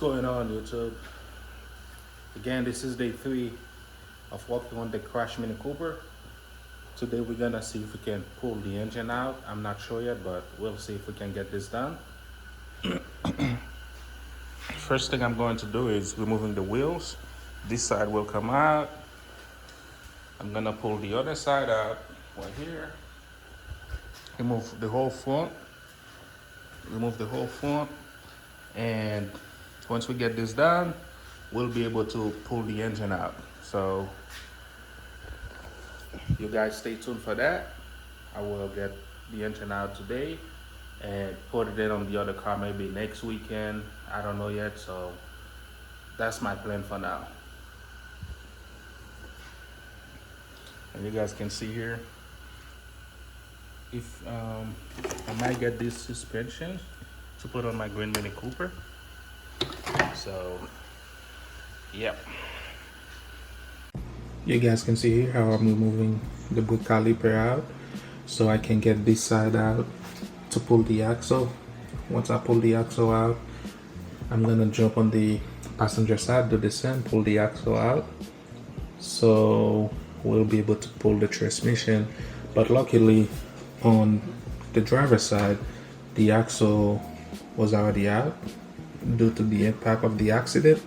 Going on YouTube? Again, this is day 3 of working on the crash Mini Cooper. Today we're gonna see if we can pull the engine out. I'm not sure yet, but we'll see if we can get this done. First thing I'm going to do is removing the wheels. This side will come out. I'm gonna pull the other side out right here. Remove the whole front. And once we get this done, we'll be able to pull the engine out. So you guys stay tuned for that. I will get the engine out today and put it in on the other car maybe next weekend. I don't know yet, so that's my plan for now. And you guys can see here, if I might get this suspension to put on my green Mini Cooper. So yep, you guys can see here how I'm removing the brake caliper out so I can get this side out to pull the axle. Once I pull the axle out, I'm gonna jump on the passenger side, do the same, pull the axle out, so we'll be able to pull the transmission. But luckily on the driver's side, the axle was already out due to the impact of the accident,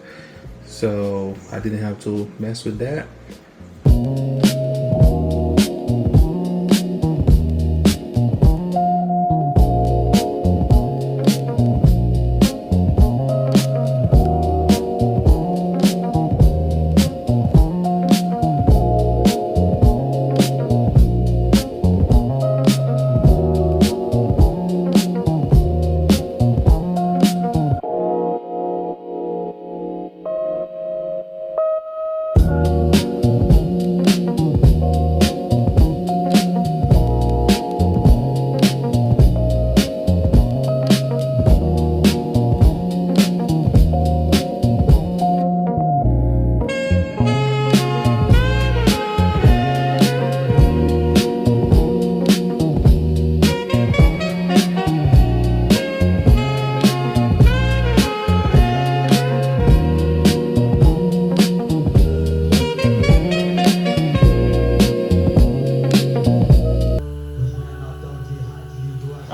so I didn't have to mess with that.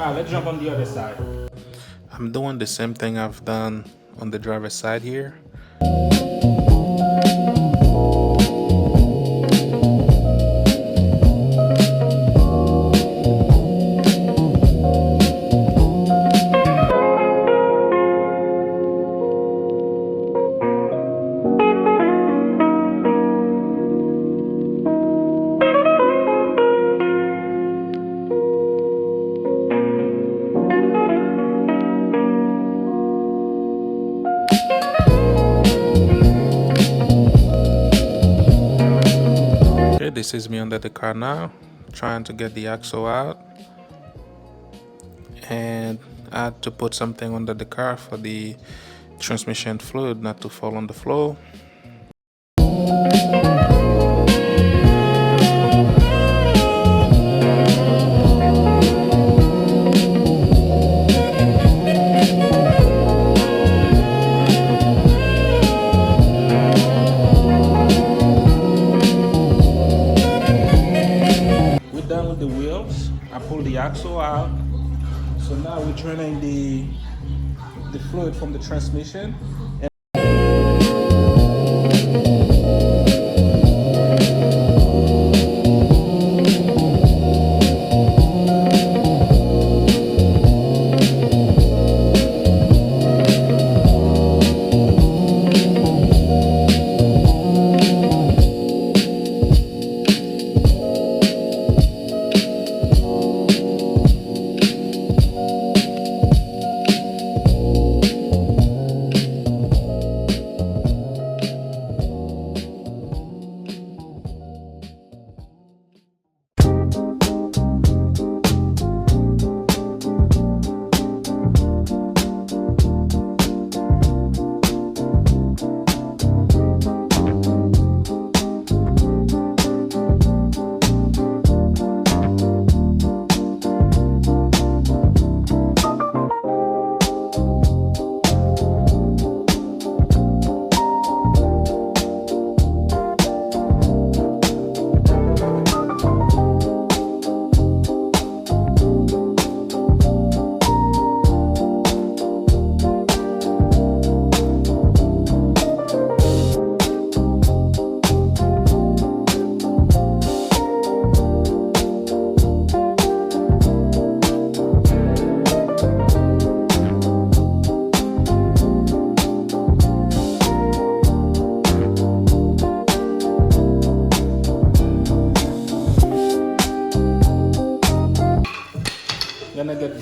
Let's jump on the other side. I'm doing the same thing I've done on the driver's side here. This is me under the car now, trying to get the axle out, and I had to put something under the car for the transmission fluid not to fall on the floor. With the wheels, I pulled the axle out, so now we're draining the fluid from the transmission.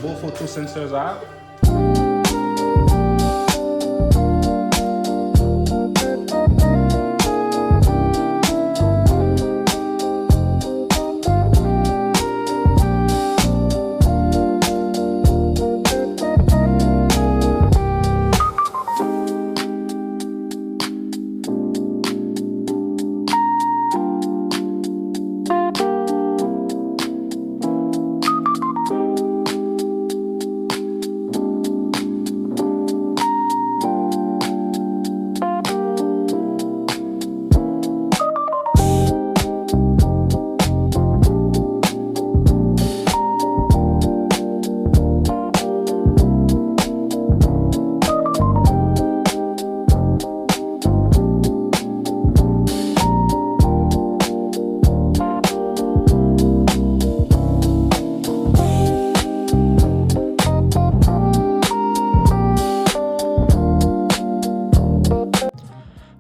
both of two sensors out.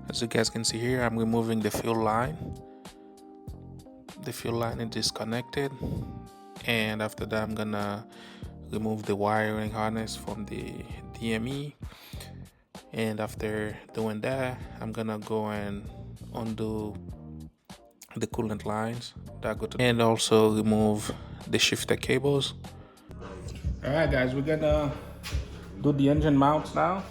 As you guys can see here, I'm removing the fuel line. The fuel line is disconnected, and after that I'm gonna remove the wiring harness from the DME, and after doing that I'm gonna go and undo the coolant lines that go to, and also remove the shifter cables. All right guys, we're gonna do the engine mounts now.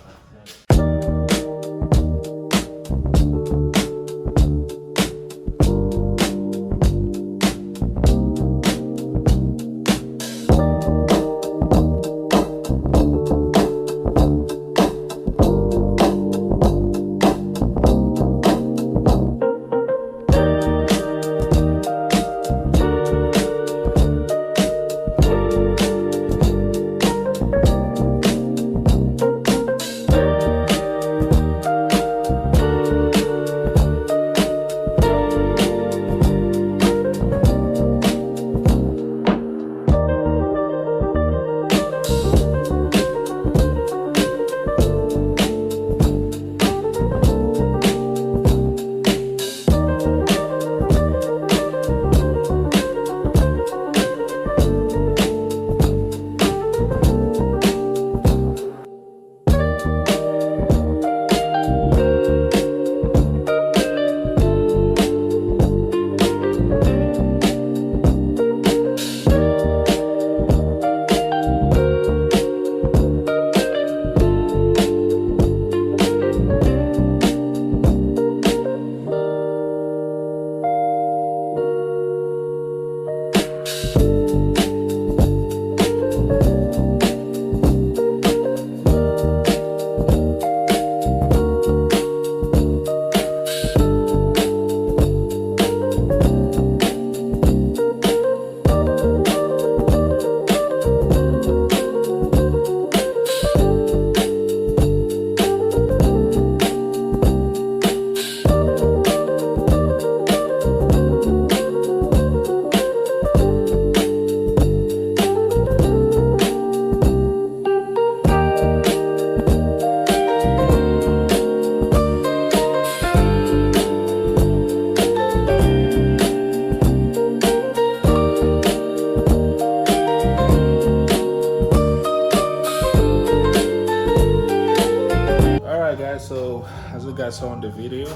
So as you guys saw in the video,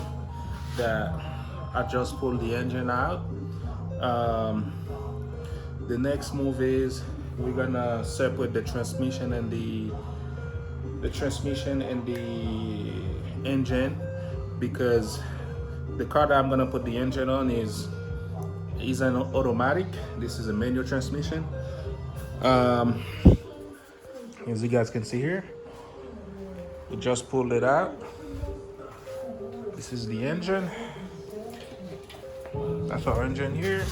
that I just pulled the engine out. The next move is we're gonna separate the transmission and the engine, because the car that I'm gonna put the engine on is an automatic. This is a manual transmission. As you guys can see here, we just pulled it out. This is the engine. That's our engine here.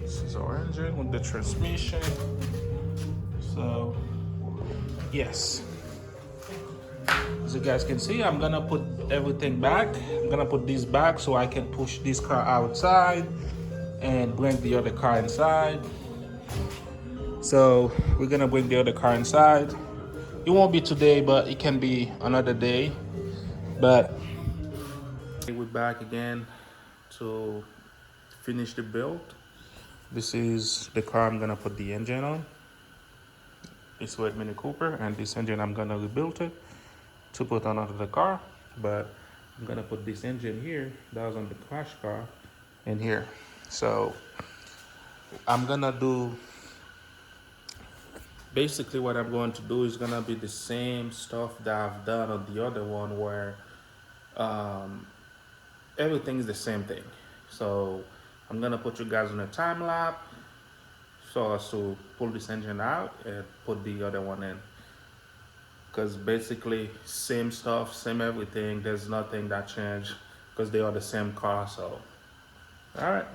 This is our engine with the transmission. So, yes. As you guys can see, I'm gonna put everything back. I'm gonna put this back so I can push this car outside and bring the other car inside. So we're gonna bring the other car inside. It won't be today, but it can be another day. But we're back again to finish the build. This is the car I'm gonna put the engine on. It's with Mini Cooper, and this engine I'm gonna rebuild it to put on the car, but I'm gonna put this engine here that was on the crash car in here. So I'm gonna do, basically what I'm going to do is gonna be the same stuff that I've done on the other one, where everything is the same thing. So I'm gonna put you guys on a time lapse so as to pull this engine out and put the other one in, because basically same stuff, same everything. There's nothing that changed because they are the same car. So all right.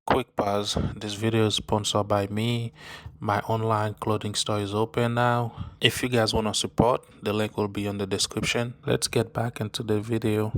Quick pause. This video is sponsored by me. My online clothing store is open now. If you guys want to support, the link will be in the description. Let's get back into the video.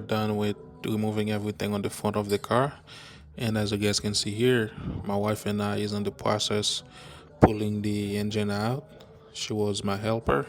Done with removing everything on the front of the car, and as you guys can see here, my wife and I is in the process pulling the engine out. She was my helper.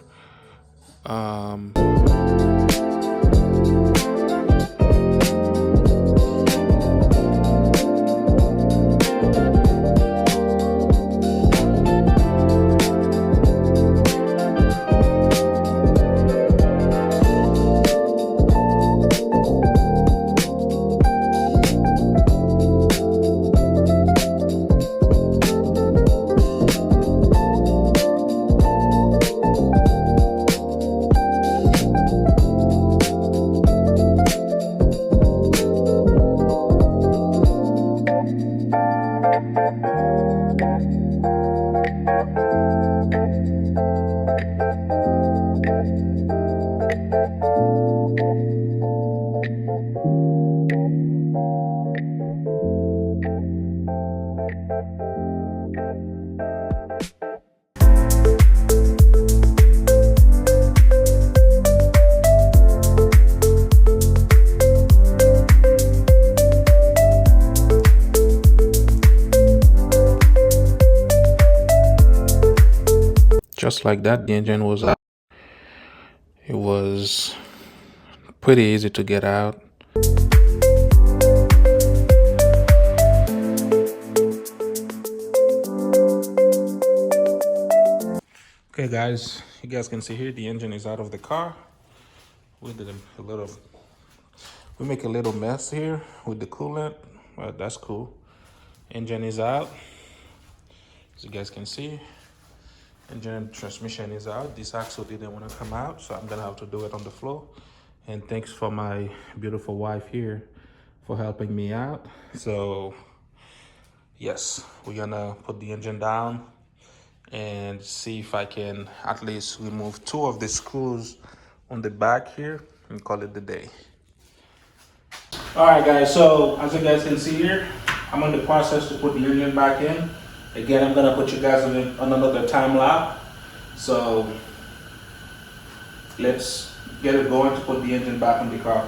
Just like that, the engine was out. It was pretty easy to get out. Okay guys, You guys can see here the engine is out of the car. We did we make a little mess here with the coolant, but that's cool. Engine is out, as you guys can see. Engine and transmission is out. This axle didn't want to come out, so I'm gonna have to do it on the floor. And thanks for my beautiful wife here for helping me out. So yes, we're gonna put the engine down and see if I can at least remove 2 of the screws on the back here and call it the day. All right, guys, so as you guys can see here, I'm in the process to put the engine back in. Again, I'm gonna put you guys on another time lapse. So let's get it going to put the engine back in the car.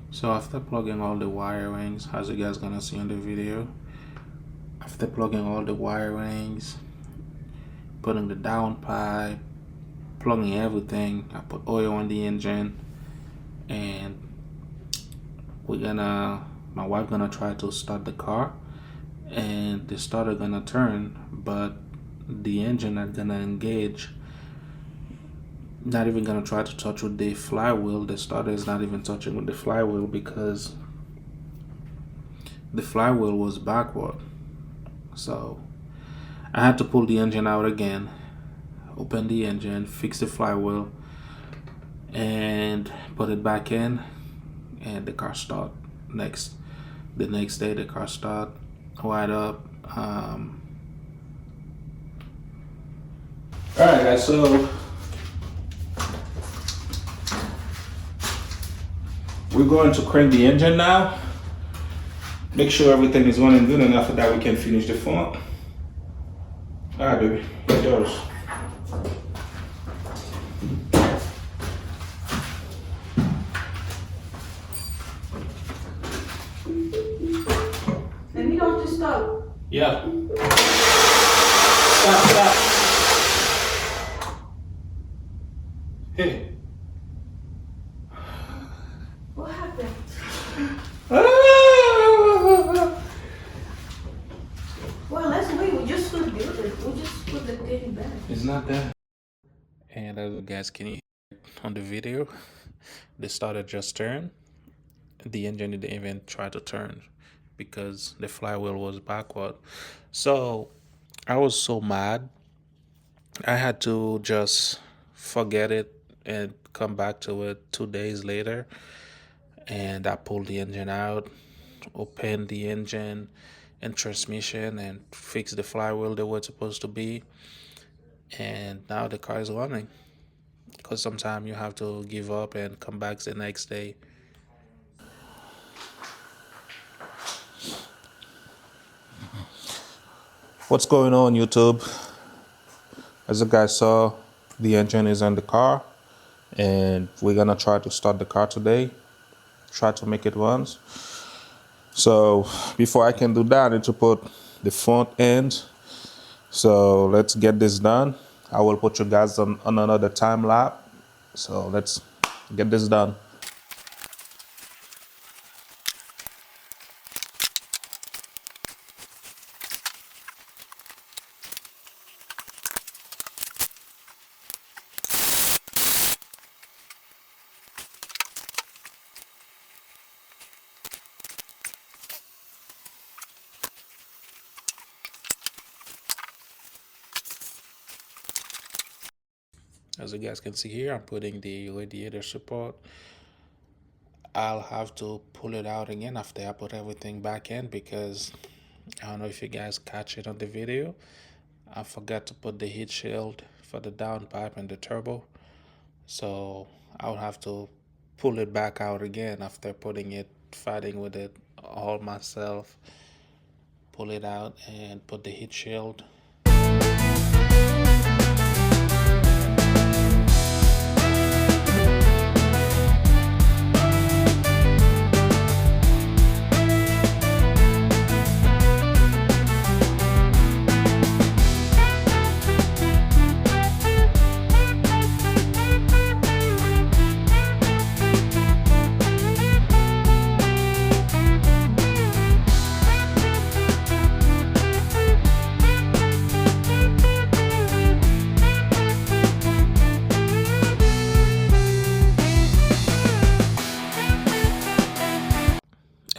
So after plugging all the wirings, as you guys gonna see in the video, after plugging all the wirings, putting the downpipe, plugging everything, I put oil on the engine, and my wife gonna try to start the car, and the starter gonna turn, but the engine not gonna engage. not even gonna try to touch with the flywheel. The starter is not even touching with the flywheel because the flywheel was backward. So I had to pull the engine out again, open the engine, fix the flywheel, and put it back in, and the car start. The next day the car start right up. All right, guys. So we're going to crank the engine now. Make sure everything is running good, and after that we can finish the front. All right, baby. It's yours. Let me know to stop. Yeah. Stop. Hey. What happened? Well, let's wait. We just put the We just put the thing back. It's not that. And as you guys can hear on the video, the starter just turned. The engine didn't even try to turn because the flywheel was backward. So I was so mad. I had to just forget it and come back to it 2 days later. And I pulled the engine out, opened the engine and transmission, and fixed the flywheel the way it's supposed to be. And now the car is running. Because sometimes you have to give up and come back the next day. What's going on, YouTube? As you guys saw, the engine is in the car, and we're gonna try to start the car today, try to make it run. So before I can do that, I need to put the front end. So let's get this done. I will put you guys on another time lapse. So let's get this done. As you guys can see here, I'm putting the radiator support. I'll have to pull it out again after I put everything back in because I don't know if you guys catch it on the video. I forgot to put the heat shield for the downpipe and the turbo. So I'll have to pull it back out again after putting it, fighting with it all myself. Pull it out and put the heat shield.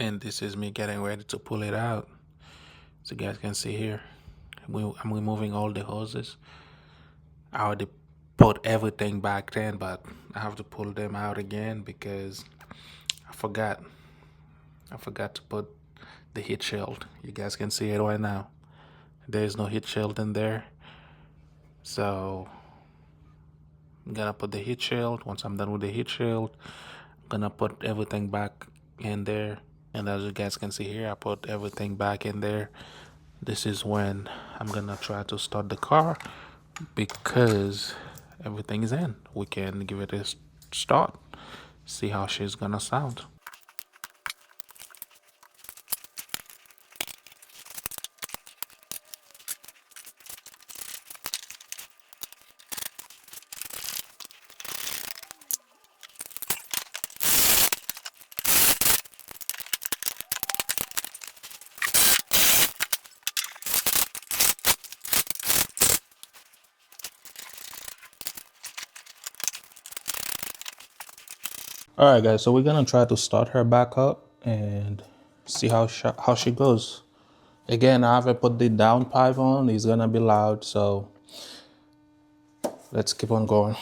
And this is me getting ready to pull it out. So you guys can see here, I'm removing all the hoses. I already put everything back in, but I have to pull them out again because I forgot to put the heat shield. You guys can see it right now. There is no heat shield in there. So I'm gonna put the heat shield. Once I'm done with the heat shield, I'm gonna put everything back in there. And as you guys can see here, I put everything back in there. This is when I'm gonna try to start the car because everything is in. We can give it a start, see how she's gonna sound. All right, guys. So we're gonna try to start her back up and see how she goes. Again, I haven't put the downpipe on. It's gonna be loud, so let's keep on going.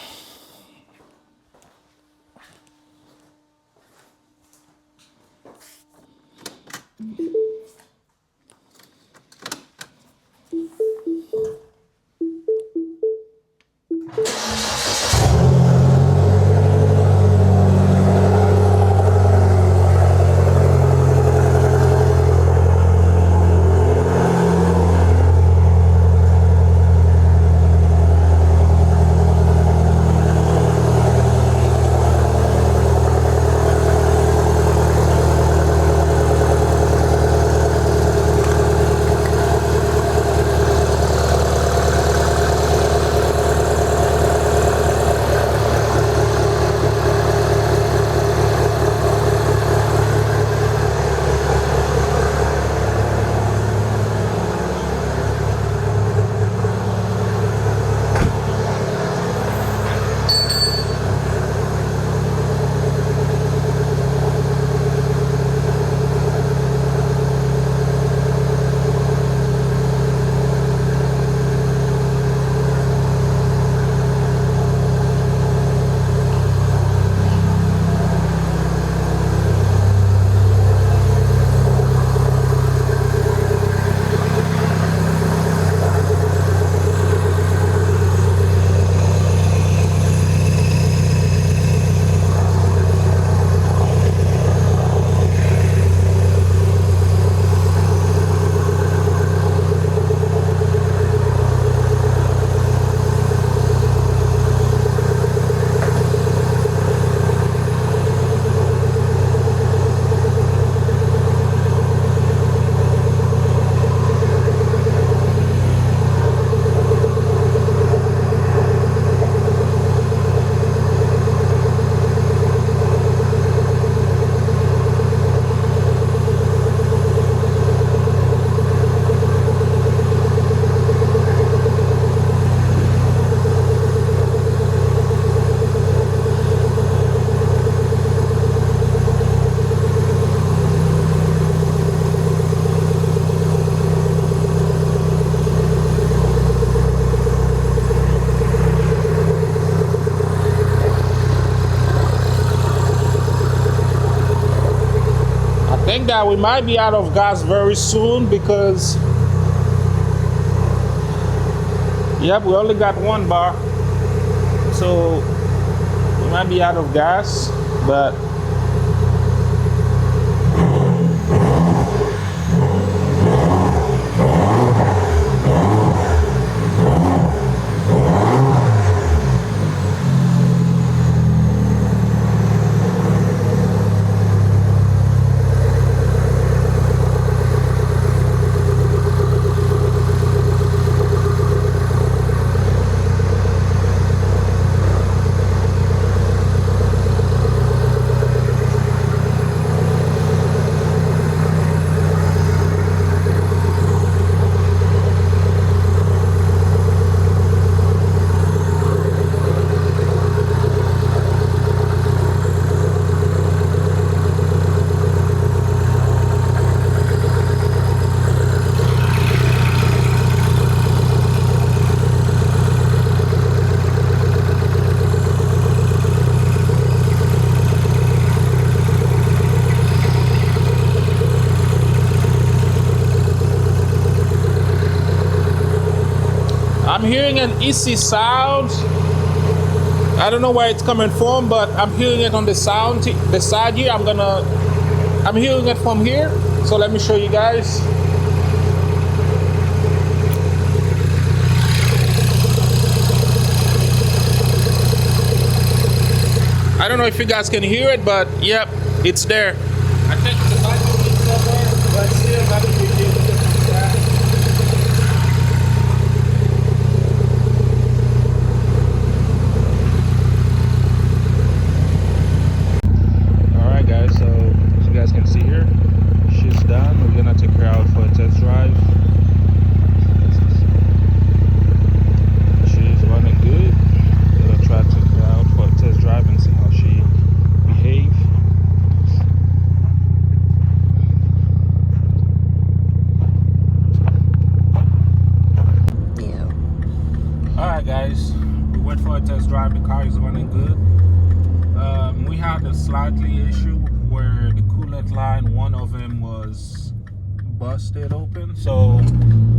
I think that we might be out of gas very soon because, yep, we only got 1 bar. So we might be out of gas, but I'm hearing an easy sound. I don't know where it's coming from, but I'm hearing it on the side here. I'm hearing it from here. So let me show you guys. I don't know if you guys can hear it, but yep, it's there. I think the volume is somewhere, but still not a big deal. Behave. a test drive. The car is running good. We had a slightly issue where the coolant line, one of them was busted open, so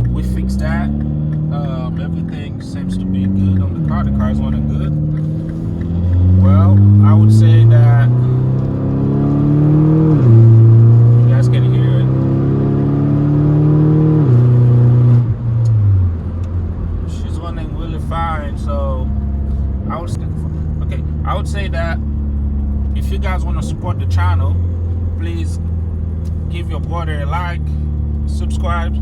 we fixed that. Everything seems to be good on the car. The car is running good. Well, I would say that you guys can hear it. She's running really fine, so I would say that if you guys want to support the channel, please give your brother a like, subscribe,